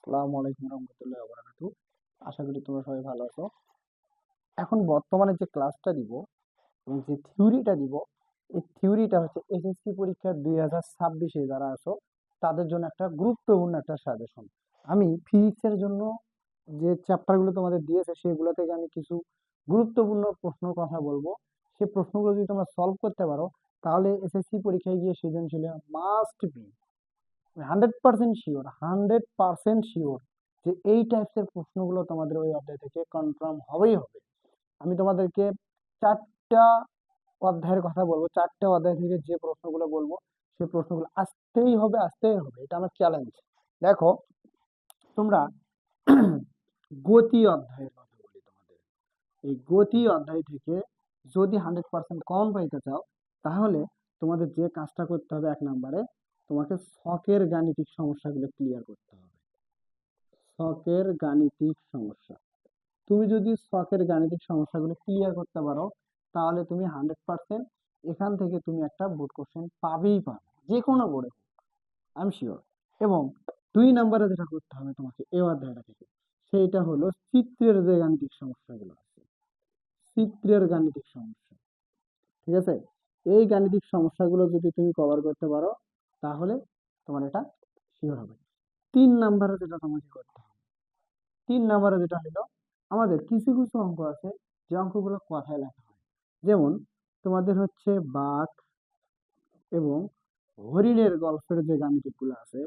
আসসালামু আলাইকুম রহমতুল্লাহি ওয়া বারাকাতুহু। আশা করি তোমরা সবাই ভালো আছো। এখন বর্তমানে যে ক্লাসটা দিব এবং যে থিওরিটা দিব, এই থিওরিটা হচ্ছে এসএসসি পরীক্ষা 2026-এ যারা আছো তাদের জন্য একটা গুরুত্বপূর্ণ একটা সাজেশন। আমি ফিজিক্সের জন্য যে চ্যাপ্টারগুলো তোমাদের দিয়েছে সেগুলো থেকে আমি কিছু গুরুত্বপূর্ণ প্রশ্নের কথা বলবো। সেই প্রশ্নগুলো যদি তোমরা সলভ করতে পারো তাহলে এসএসসি পরীক্ষায় গিয়ে সৃজনশীল মাস্ট বি 100% শিওর, 100% শিওর যে এই টাইপসের প্রশ্নগুলো তোমাদের ওই অধ্যায় থেকে কনফার্ম হবেই হবে। আমি তোমাদেরকে চারটা অধ্যায়ের কথা বলবো, চারটা অধ্যায় থেকে যে প্রশ্নগুলো বলবো সেই প্রশ্নগুলো আসতেই হবে, আসতেই হবে, এটা আমার চ্যালেঞ্জ। দেখো, তোমরা গতি অধ্যায়ের কথা বলি তোমাদের। এই গতি অধ্যায় থেকে যদি 100% কমন পাইতে চাও তাহলে তোমাদের যে কাজটা করতে হবে, 1 নম্বরে তোমাকে ছকের গাণিতিক সমস্যাগুলো ক্লিয়ার করতে হবে। ছকের গাণিতিক সমস্যা, তুমি যদি ছকের গাণিতিক সমস্যাগুলো ক্লিয়ার করতে পারো তাহলে তুমি 100% এখান থেকে তুমি একটা বোর্ড কোশ্চেন পাবেই পাবে, যে কোনো বোর্ডে, আমি শিওর। এবং 2 নম্বরে যেটা করতে হবে তোমাকে এই অধ্যায়টা থেকে, সেইটা হলো চিত্রের যে গাণিতিক সমস্যাগুলো আছে, চিত্রের গাণিতিক সমস্যা। ঠিক আছে, এই গাণিতিক সমস্যাগুলো যদি তুমি কভার করতে পারো তাহলে তোমার এটা শিওর হবে। 3 নম্বরে যেটা তোমাকে করতে হবে, 3 নম্বরে যেটা হলো, আমাদের কিছু কিছু অঙ্ক আছে যে অঙ্কগুলো কথায় লেখা হয়। যেমন তোমাদের হচ্ছে বাঘ এবং হরিণের গল্পের যে গাণিতিক গুলো আছে,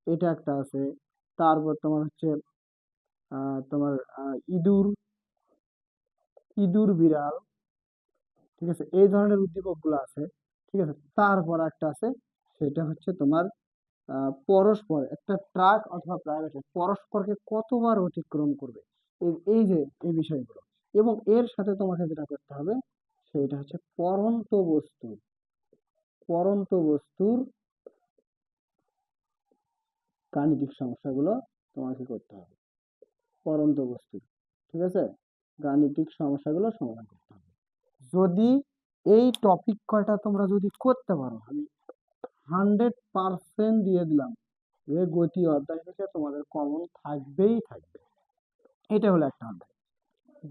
এটা একটা আছে। তারপর তোমার হচ্ছে তোমার ইঁদুর, ইঁদুর বিড়াল, ঠিক আছে, এই ধরনের উদ্দীপক গুলো আছে। ঠিক আছে, তারপর একটা আছে, সেটা হচ্ছে তোমার পরস্পর, একটা ট্রাক অথবা প্রাইভেট পরস্পরকে কতবার অতিক্রম করবে, এই যে এই বিষয়গুলো। এবং এর সাথে তোমাকে যেটা করতে হবে সেটা হচ্ছে পরন্ত বস্তুর গাণিতিক সমস্যাগুলো তোমাকে করতে হবে। পরন্ত বস্তুর, ঠিক আছে, গাণিতিক সমস্যাগুলো সমাধান করতে হবে। যদি এই টপিক কয়টা তোমরা যদি করতে পারো, আমি 100% দিয়ে দিলাম যে গতি অধ্যায় থেকে তোমাদের কমন থাকবেই থাকবে। এটা হলো একটা অধ্যায়।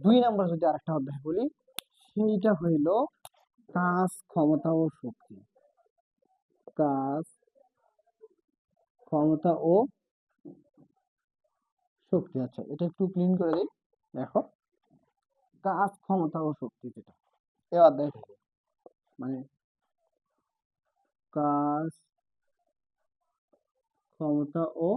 2 নম্বর যদি আরেকটা অধ্যায় বলি, সেইটা হইল কাজ, ক্ষমতা ও শক্তি। কাজ, ক্ষমতা ও শক্তি। আচ্ছা, এটা একটু ক্লিন করে দিই। দেখো, কাজ, ক্ষমতা ও শক্তি, যেটা এই অধ্যায় থেকে, মানে কাজ, ক্ষমতা ও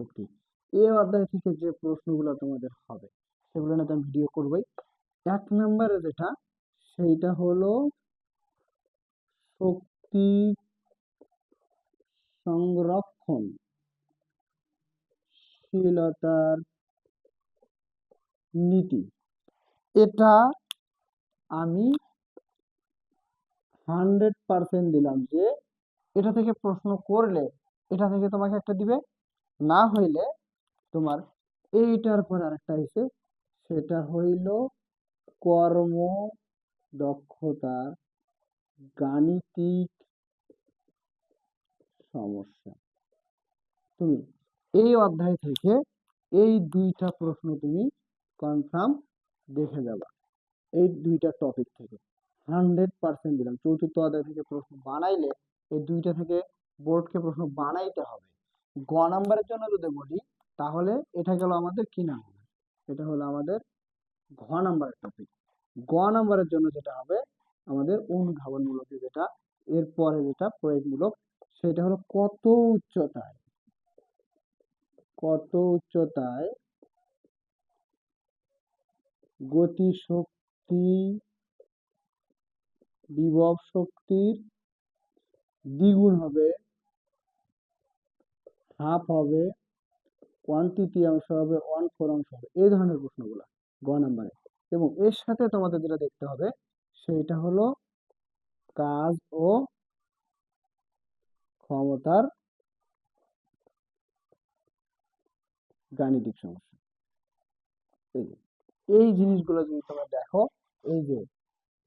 শক্তি, এই অধ্যায় থেকে যে প্রশ্নগুলো তোমাদের হবে সেগুলো নিয়ে আমি ভিডিও করবোই। 1 নম্বরে যেটা, সেইটা হলো শক্তি সংরক্ষণশীলতার নীতি। এটা আমি 100% দিলাম যে এটা থেকে প্রশ্ন করলে এটা থেকে তোমাকে একটা দিবে, না হইলে তোমার এইটার পর আরেকটা হইছে, সেটা হইল কর্ম দক্ষতার গাণিতিক সমস্যা। তুমি এই অধ্যায় থেকে এই 2টা প্রশ্ন তুমি কনফার্ম দেখে যাবা, এই 2টা টপিক থেকে 100% দিলাম। চতুর্থ অধ্যায় থেকে প্রশ্ন বানাইলে এই 2টা থেকে বোর্ডকে প্রশ্ন বানাইতে হবে। গ নম্বরের জন্য যদি বলি তাহলে এটা গেল আমাদের কি নাম, এটা হলো আমাদের ঘ নম্বরের টপিক। গ নম্বরের জন্য যেটা হবে আমাদের অনুধাবনমূলক, যেটা এরপরে যেটা প্রয়োগমূলক, সেটা হলো কত উচ্চতায় গতিশক্তি বিভব শক্তির দ্বিগুণ হবে, হাফ হবে, 1/3 হবে, 1/4 হবে, এই ধরনের প্রশ্নগুলো গ নম্বরে। এবং এর সাথে তোমাদের যেটা দেখতে হবে সেটা হলো কাজ ও ক্ষমতার গাণিতিক সমস্যা। এই যে এই জিনিসগুলো যদি তোমরা দেখো, এই যে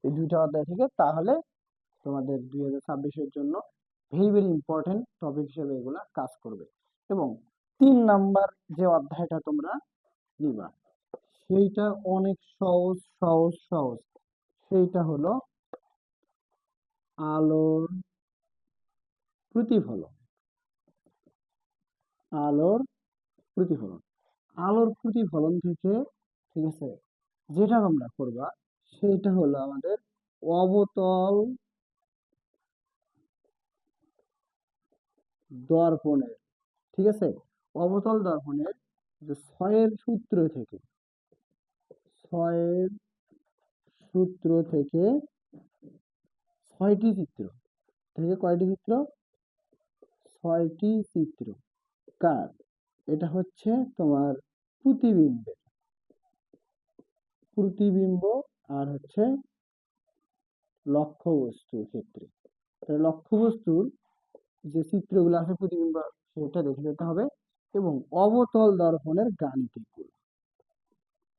এই 2টা অধ্যায় থেকে, তাহলে তোমাদের 2026-এর জন্য ভেরি ভেরি ইম্পর্টেন্ট টপিক হিসেবে এগুলা কাজ করবে। এবং নাম্বার যে অধ্যায়টা তোমরা নিবা সেইটা অনেক সহজ সহজ সহজ। সেইটা হলো আলোর প্রতিফলন। আলোর প্রতিফলন। আলোর প্রতিফলন থেকে, ঠিক আছে, যেটা তোমরা করবা সেটা হলো আমাদের অবতল দর্পণের, ঠিক আছে, অবতল দর্পণের যে ছয়ের সূত্র থেকে, ছয়ের সূত্র থেকে 6টি চিত্র থেকে কয়টি চিত্র? 6টি চিত্র কার? এটা হচ্ছে তোমার প্রতিবিম্বের, প্রতিবিম্ব আর হচ্ছে লক্ষ্যবস্তুর ক্ষেত্রে। লক্ষ্যবস্তুর যে চিত্রগুলো আছে প্রতিবিম্ব সেটা দেখে নিতে হবে, এবং অবতল দর্পণের গাণিতিক গুলো,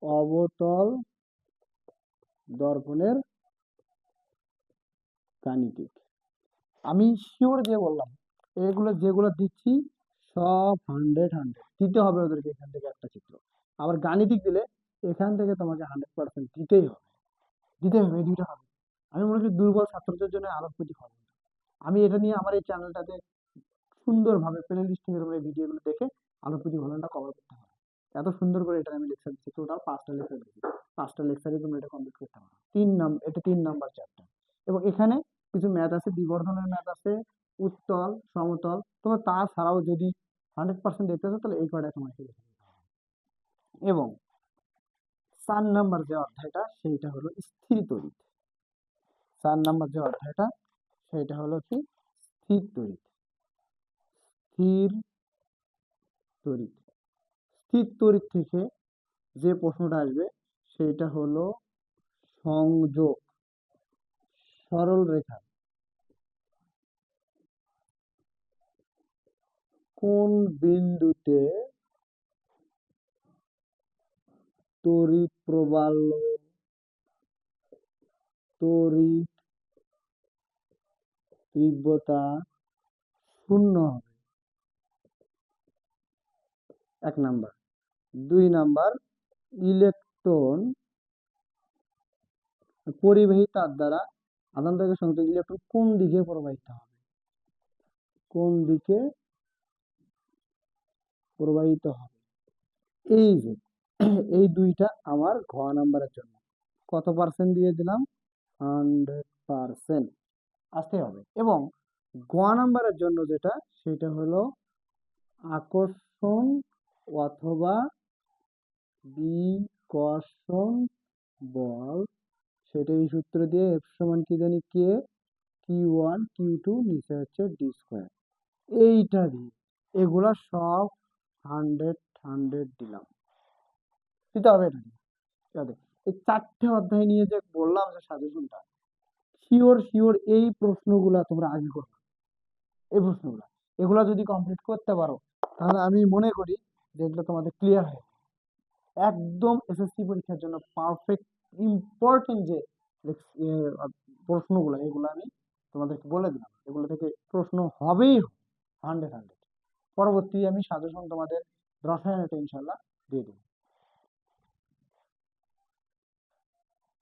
অবতল দর্পণের গাণিতিক। আমি শিওর যে বললাম এগুলো যেগুলো দিচ্ছি সব 100 দিতে হবে ওদেরকে, এখান থেকে একটা চিত্র। আবার গাণিতিক দিলে এখান থেকে তোমাকে 100% দিতেই হবে, দিতে হবে, এই দুইটা হবে। আমি মনে করি দুর্বল ছাত্রদের জন্য আলোর প্রতিফলন। আমি এটা নিয়ে আমার এই চ্যানেলটাতে সুন্দরভাবে প্লে লিস্ট থেকে তোমরা এই ভিডিওগুলো দেখে আলোর প্রতিফলনটা কভার করতে হবে। এত সুন্দর করে এটা আমি লেকচার দিচ্ছি, টোটাল 5টা লেকচার দিচ্ছি, 5টা লেকচারে তোমরা এটা কমপ্লিট করতে পারো। এটা 3 নাম্বার চ্যাপ্টার। এবং এখানে কিছু ম্যাথ আছে, বিবর্ধনের ম্যাথ আছে, উত্তল সমতল। তোমরা তাছাড়াও যদি 100% দেখতে চাও তাহলে এই কয়টা তোমাকে দেখে নিতে হবে। এবং 4 নাম্বার যে অধ্যায়টা সেইটা হলো স্থির তড়িৎ। 4 নাম্বার যে অধ্যায়টা সেইটা হলো কি? স্থির তড়িৎ। স্থির তড়িৎ। স্থির তড়িৎ থেকে যে প্রশ্নটা আসবে সেটা হলো সংযোগ, সরল রেখা কোন বিন্দুতে তড়িৎ প্রবাহ, তড়িৎ তীব্রতা শূন্য হবে? 1 নাম্বার। 2 নাম্বার, ইলেকট্রন পরিবাহী তার দ্বারা আধান থেকে সংযুক্ত ইলেকট্রন কোন দিকে প্রবাহিত হবে? কোন দিকে প্রবাহিত হবে? এই যে এই দুইটা আমার ঘ নাম্বারের জন্য কত পার্সেন্ট দিয়ে দিলাম? 100% আসতে হবে। এবং গ নাম্বারের জন্য যেটা সেটা হলো আকর্ষণ অথবা বিকর্ষণ বল। সেটা এই সূত্র দিয়ে এফ সমান কি জানি, কে Q1 Q2 নিচে হচ্ছে ডি স্কোয়ার। এইটা দিয়ে এগুলা সব 100 দিলাম, দিতে হবে। এটা দিয়ে ঠিক আছে। এই 4টে অধ্যায় নিয়ে যে বললাম যে সাজেশনটা, শিওর শিওর এই প্রশ্নগুলা তোমরা আগে করবে। এই প্রশ্নগুলা এগুলা যদি কমপ্লিট করতে পারো তাহলে আমি মনে করি যে এগুলো তোমাদের ক্লিয়ার হয়ে একদম এসএসসি পরীক্ষার জন্য পারফেক্ট ইম্পর্টেন্ট যে প্রশ্নগুলো এগুলো আমি তোমাদেরকে বলে দিলাম, এগুলো থেকে প্রশ্ন হবেই 100। পরবর্তী আমি সাজেশন তোমাদের রসায়নটা ইনশাল্লাহ দিয়ে দেবো।